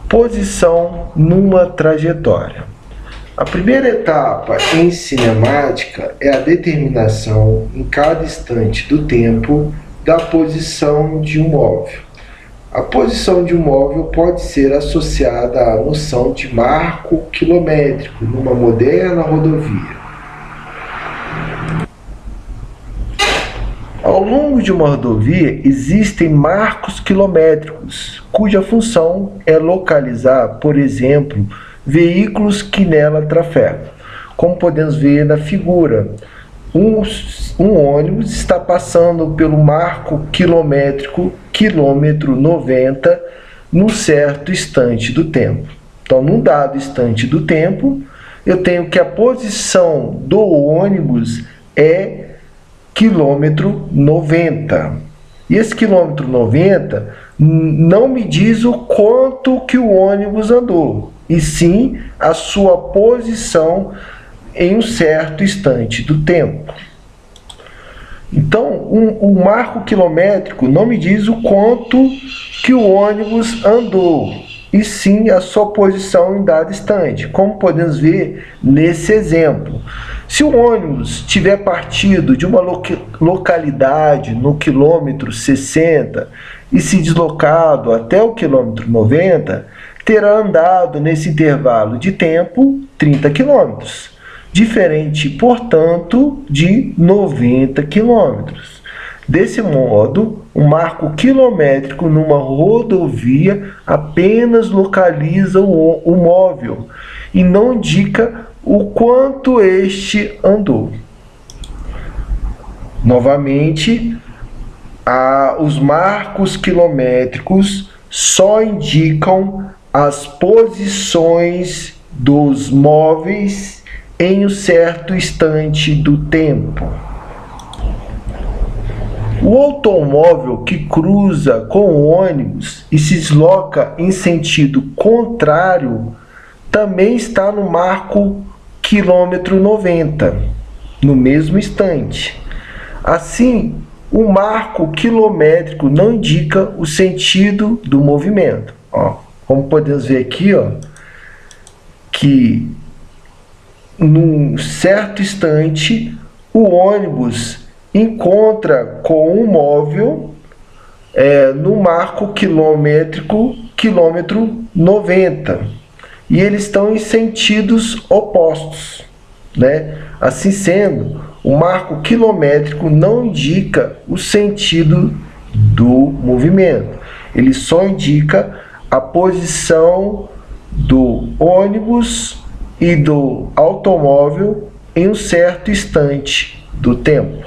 Posição numa trajetória. A primeira etapa em cinemática é a determinação em cada instante do tempo da posição de um móvel. A posição de um móvel pode ser associada à noção de marco quilométrico numa moderna rodovia. Ao longo de uma rodovia existem marcos quilométricos, cuja função é localizar, por exemplo, veículos que nela trafegam. Como podemos ver na figura, um ônibus está passando pelo marco quilométrico, quilômetro 90, num certo instante do tempo. Então, num dado instante do tempo, eu tenho que a posição do ônibus é quilômetro 90. E esse quilômetro 90 não me diz o quanto que o ônibus andou, e sim a sua posição em um certo instante do tempo. Então, o marco quilométrico não me diz o quanto que o ônibus andou, e sim a sua posição em dado instante, como podemos ver nesse exemplo. Se o ônibus tiver partido de uma localidade no quilômetro 60 e se deslocado até o quilômetro 90, terá andado nesse intervalo de tempo 30 quilômetros, diferente, portanto, de 90 quilômetros. Desse modo, o marco quilométrico numa rodovia apenas localiza o móvel e não indica o quanto este andou. Novamente, os marcos quilométricos só indicam as posições dos móveis em um certo instante do tempo. O automóvel que cruza com o ônibus e se desloca em sentido contrário também está no marco quilômetro 90, no mesmo instante. Assim, o marco quilométrico não indica o sentido do movimento. Como podemos ver aqui, que num certo instante o ônibus encontra com um móvel no marco quilométrico quilômetro 90, e eles estão em sentidos opostos, né? Assim sendo, o marco quilométrico não indica o sentido do movimento, ele só indica a posição do ônibus e do automóvel em um certo instante do tempo.